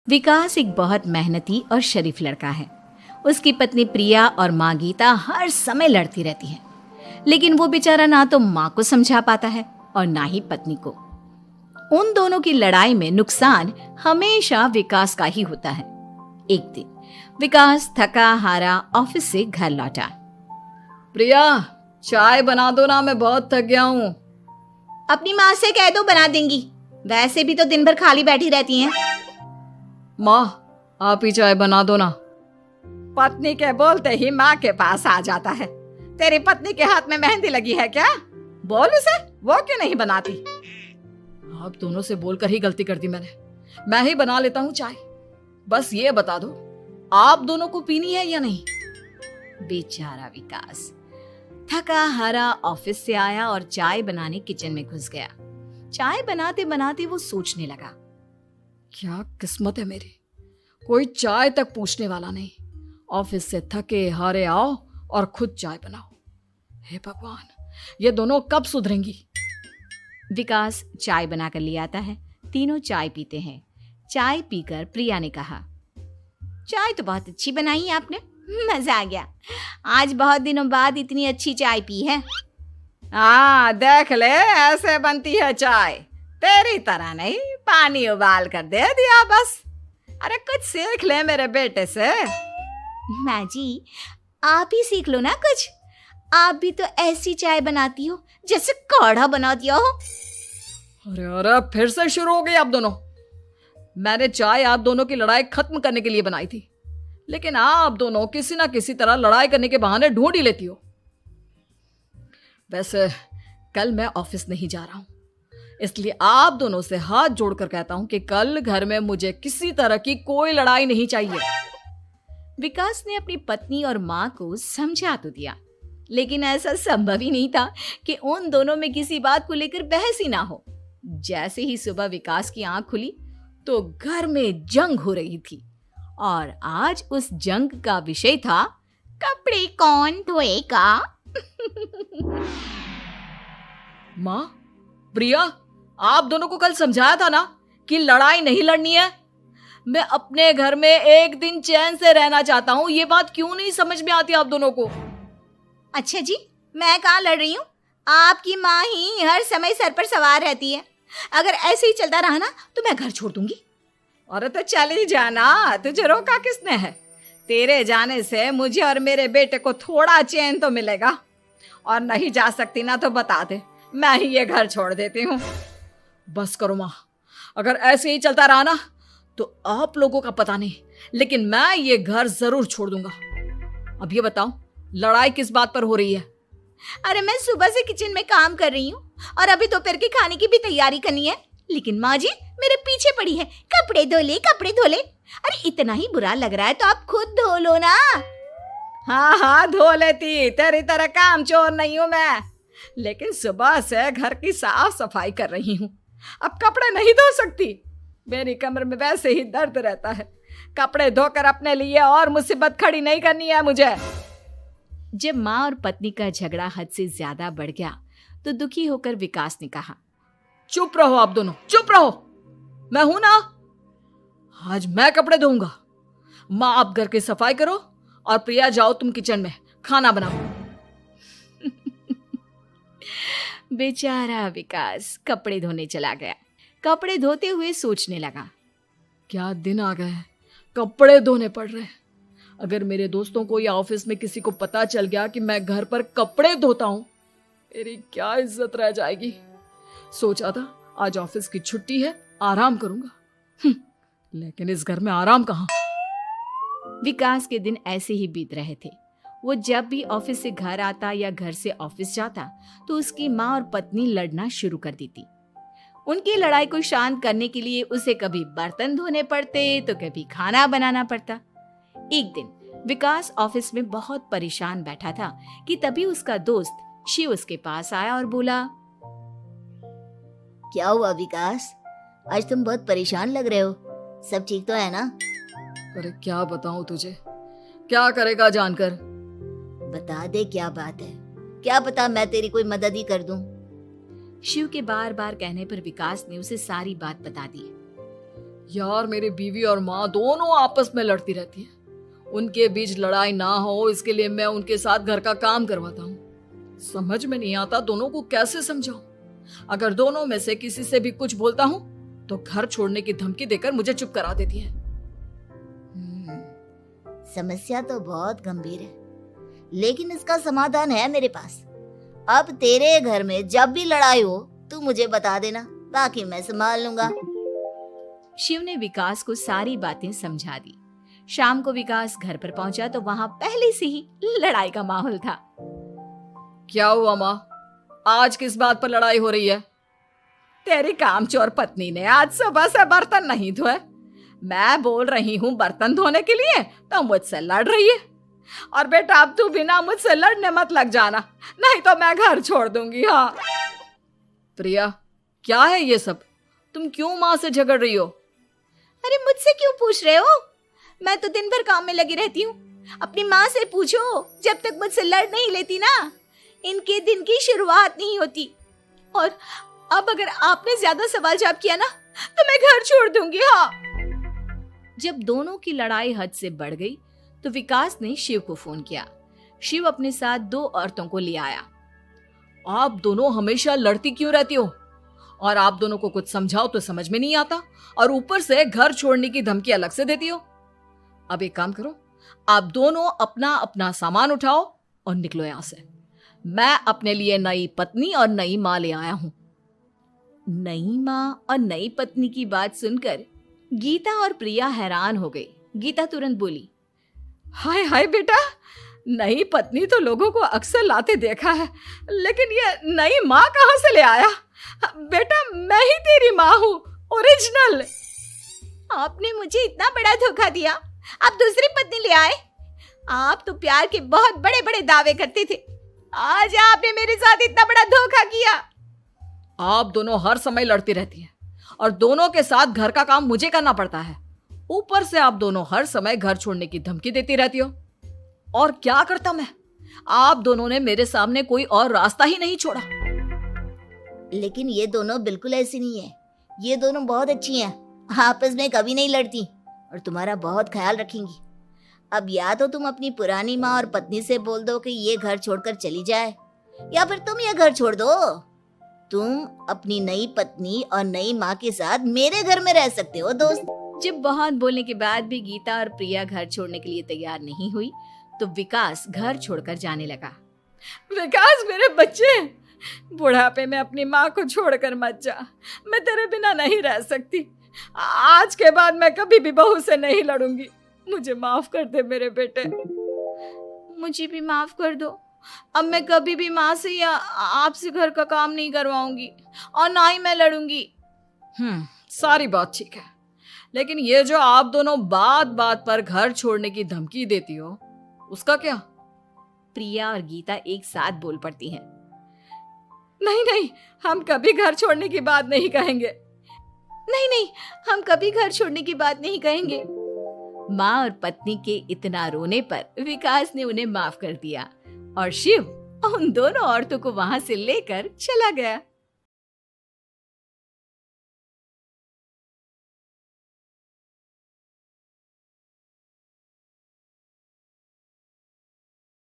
विकास एक बहुत मेहनती और शरीफ लड़का है। उसकी पत्नी प्रिया और माँ गीता हर समय लड़ती रहती है, लेकिन वो बेचारा ना तो माँ को समझा पाता है और ना ही पत्नी को। उन दोनों की लड़ाई में नुकसान हमेशा विकास का ही होता है। एक दिन विकास थका हारा ऑफिस से घर लौटा। प्रिया, चाय बना दो ना, मैं बहुत थक गया हूँ। अपनी माँ से कह दो, बना देंगी। वैसे भी तो दिन भर खाली बैठी रहती हैं। माँ, आप ही चाय बना दो ना। पत्नी के बोलते ही माँ के पास आ जाता है। तेरी पत्नी के हाथ में मेहंदी लगी है क्या? बोल उसे, वो क्यों नहीं बनाती? आप दोनों से बोलकर ही गलती कर दी मैंने। मैं ही बना लेता हूँ चाय। बस ये बता दो, आप दोनों को पीनी है या नहीं? बेचारा विकास थका हारा ऑफिस से आया और चाय बनाने किचन में घुस गया। चाय बनाते बनाते वो सोचने लगा, क्या किस्मत है मेरी, कोई चाय तक पूछने वाला नहीं। ऑफिस से थके हारे आओ और खुद चाय बनाओ। हे भगवान, ये दोनों कब सुधरेंगी? विकास चाय बनाकर ले आता है। तीनों चाय पीते हैं। चाय पीकर प्रिया ने कहा, चाय तो बहुत अच्छी बनाई है आपने, मजा आ गया। आज बहुत दिनों बाद इतनी अच्छी चाय पी है। हाँ, देख ले, ऐसे बनती है चाय। तेरी तरह नहीं, पानी उबाल कर दे दिया बस। अरे कुछ सीख ले मेरे बेटे से। माँ जी, आप ही सीख लो ना कुछ। आप भी तो ऐसी चाय बनाती हो जैसे काढ़ा बना दिया हो। अरे अरे, फिर से शुरू हो गई आप दोनों। मैंने चाय आप दोनों की लड़ाई खत्म करने के लिए बनाई थी, लेकिन आप दोनों किसी ना किसी तरह लड़ाई करने के बहाने ढूंढ ही लेती हो। वैसे कल मैं ऑफिस नहीं जा रहा हूं, इसलिए आप दोनों से हाथ जोड़कर कहता हूं कि कल घर में मुझे किसी तरह की कोई लड़ाई नहीं चाहिए। विकास ने अपनी पत्नी और माँ को समझा तो दिया, लेकिन ऐसा संभव ही नहीं था कि उन दोनों में किसी बात को लेकर बहस ही ना हो। जैसे ही सुबह विकास की आंख खुली तो घर में जंग हो रही थी, और आज उस जंग का विषय था कपड़े कौन धोएगा। माँ, प्रिया, आप दोनों को कल समझाया था ना कि लड़ाई नहीं लड़नी है। मैं अपने घर में एक दिन चैन से रहना चाहता हूँ। ये बात क्यों नहीं समझ में आती आप दोनों को? अच्छा जी, मैं कहाँ लड़ रही हूँ? आपकी माँ ही हर समय सर पर सवार रहती है। अगर ऐसे ही चलता रहा ना तो मैं घर छोड़ दूंगी। अरे तो चली जाना, तुझे रोका किसने है? तेरे जाने से मुझे और मेरे बेटे को थोड़ा चैन तो मिलेगा। और नहीं जा सकती ना तो बता दे, मैं ही ये घर छोड़ देती हूँ। बस करो माँ, अगर ऐसे ही चलता रहा ना तो आप लोगों का पता नहीं, लेकिन मैं ये घर जरूर छोड़ दूंगा। अब ये बताओ, लड़ाई किस बात पर हो रही है? अरे मैं सुबह से किचन में काम कर रही हूँ और अभी दोपहर के खाने की भी तैयारी करनी है, लेकिन माँ जी मेरे पीछे पड़ी है, कपड़े धो ले, कपड़े धो ले। अरे इतना ही बुरा लग रहा है तो आप खुद धो लो ना। हाँ हाँ, धो लेती, तेरी तरह काम चोर नहीं हूं मैं, लेकिन सुबह से घर की साफ सफाई कर रही हूँ, अब कपड़े नहीं धो सकती। मेरी कमर में वैसे ही दर्द रहता है। कपड़े धोकर अपने लिए और मुसीबत खड़ी नहीं करनी है मुझे। जब माँ और पत्नी का झगड़ा हद से ज्यादा बढ़ गया तो दुखी होकर विकास ने कहा, चुप रहो आप दोनों, चुप रहो। मैं हूं ना, आज मैं कपड़े धोऊंगा। माँ, आप घर की सफाई करो और प्रिया, जाओ तुम किचन में खाना बनाओ। बेचारा विकास कपड़े धोने चला गया। कपड़े धोते हुए सोचने लगा, क्या दिन आ गए, कपड़े धोने पड़ रहे हैं। अगर मेरे दोस्तों को या ऑफिस में किसी को पता चल गया कि मैं घर पर कपड़े धोता हूं, मेरी क्या इज्जत रह जाएगी। सोचा था आज ऑफिस की छुट्टी है, आराम करूंगा, लेकिन इस घर में आराम कहां। विकास के दिन ऐसे ही बीत रहे थे। वो जब भी ऑफिस से घर आता या घर से ऑफिस जाता तो उसकी माँ और पत्नी लड़ना शुरू कर देती। उनकी लड़ाई को शांत करने के लिए उसे कभी बर्तन धोने पड़ते तो कभी खाना बनाना पड़ता। एक दिन विकास ऑफिस में बहुत परेशान बैठा था कि तभी उसका दोस्त शिव उसके पास आया और बोला, क्या हुआ विकास, आज तुम बहुत परेशान लग रहे हो, सब ठीक तो है ना? अरे क्या बताऊं तुझे, क्या करेगा जानकर। बता दे क्या बात है, क्या पता मैं तेरी कोई मदद ही कर दूं। शिव के बार बार कहने पर विकास ने उसे सारी बात बता दी। यार मेरी बीवी और माँ दोनों आपस में लड़ती रहती है। उनके बीच लड़ाई ना हो इसके लिए मैं उनके साथ घर का काम करवाता हूँ। समझ में नहीं आता दोनों को कैसे समझाऊं। अगर दोनों में से किसी से भी कुछ बोलता हूँ तो घर छोड़ने की धमकी देकर मुझे चुप करा देती है। समस्या तो बहुत गंभीर है, लेकिन इसका समाधान है मेरे पास। अब तेरे घर में जब भी लड़ाई हो तू मुझे बता देना, बाकी मैं संभाल लूंगा। शिव ने विकास को सारी बातें समझा दी। शाम को विकास घर पर पहुंचा तो वहां पहले से ही लड़ाई का माहौल था। क्या हुआ माँ, आज किस बात पर लड़ाई हो रही है? तेरी कामचोर पत्नी ने आज सुबह से बर्तन नहीं धोए। मैं बोल रही हूँ बर्तन धोने के लिए तो मुझसे लड़ रही है। और बेटा अब तू बिना मुझसे लड़ने मत लग जाना, नहीं तो मैं घर छोड़ दूंगी। हाँ प्रिया, क्या है ये सब? तुम क्यों माँ से झगड़ रही हो? अरे मुझसे क्यों पूछ रहे हो? मैं तो दिन भर काम में लगी रहती हूँ। अपनी माँ से पूछो, जब तक मुझसे लड़ नहीं लेती ना इनके दिन की शुरुआत नहीं होती। और अब अगर आपने ज्यादा सवाल जवाब किया ना तो मैं घर छोड़ दूंगी। हाँ। जब दोनों की लड़ाई हद से बढ़ गई तो विकास ने शिव को फोन किया। शिव अपने साथ 2 औरतों को ले आया। आप दोनों हमेशा लड़ती क्यों रहती हो? और आप दोनों को कुछ समझाओ तो समझ में नहीं आता, और ऊपर से घर छोड़ने की धमकी अलग से देती हो। अब एक काम करो, आप दोनों अपना अपना सामान उठाओ और निकलो यहां से। मैं अपने लिए नई पत्नी और नई माँ ले आया हूं। नई माँ और नई पत्नी की बात सुनकर गीता और प्रिया हैरान हो गई। गीता तुरंत बोली, हाय हाय बेटा, नई पत्नी तो लोगों को अक्सर लाते देखा है, लेकिन ये नई माँ कहाँ से ले आया? बेटा मैं ही तेरी माँ हूँ, ओरिजिनल। आपने मुझे इतना बड़ा धोखा दिया, आप दूसरी पत्नी ले आए। आप तो प्यार के बहुत बड़े बड़े दावे करते थे, आज आपने मेरे साथ इतना बड़ा धोखा किया। आप दोनों हर समय लड़ती रहती हैं और दोनों के साथ घर का काम मुझे करना पड़ता है। ऊपर से आप दोनों हर समय घर छोड़ने की धमकी देती रहती हो। और क्या करता मैं? आप दोनों ने मेरे सामने कोई और रास्ता ही नहीं छोड़ा। लेकिन ये दोनों बिल्कुल ऐसी नहीं है। ये दोनों बहुत अच्छी हैं, आपस में कभी नहीं लड़ती और तुम्हारा बहुत ख्याल रखेंगी। अब या तो तुम अपनी पुरानी माँ और पत्नी से बोल दो कि ये घर छोड़कर चली जाए, या फिर तुम ये घर छोड़ दो। तुम अपनी नई पत्नी और नई माँ के साथ मेरे घर में रह सकते हो दोस्त। जब बहुत बोलने के बाद भी गीता और प्रिया घर छोड़ने के लिए तैयार नहीं हुई तो विकास घर छोड़कर जाने लगा। विकास मेरे बच्चे, बुढ़ापे में अपनी माँ को छोड़कर मत जा। मैं तेरे बिना नहीं रह सकती। आज के बाद मैं कभी भी बहू से नहीं लड़ूंगी। मुझे माफ कर दे मेरे बेटे। मुझे भी माफ कर दो। अब मैं कभी भी माँ से या आपसे घर का काम नहीं करवाऊंगी और ना ही मैं लड़ूंगी। सारी बात ठीक है, लेकिन ये जो आप दोनों बात बात पर घर छोड़ने की धमकी देती हो, उसका क्या? प्रिया और गीता एक साथ बोल पड़ती हैं। नहीं नहीं, हम कभी घर छोड़ने की बात नहीं कहेंगे। नहीं नहीं, हम कभी घर छोड़ने की बात नहीं कहेंगे। माँ और पत्नी के इतना रोने पर विकास ने उन्हें माफ कर दिया और शिव उन दोनों औरतों को वहां से लेकर चला गया।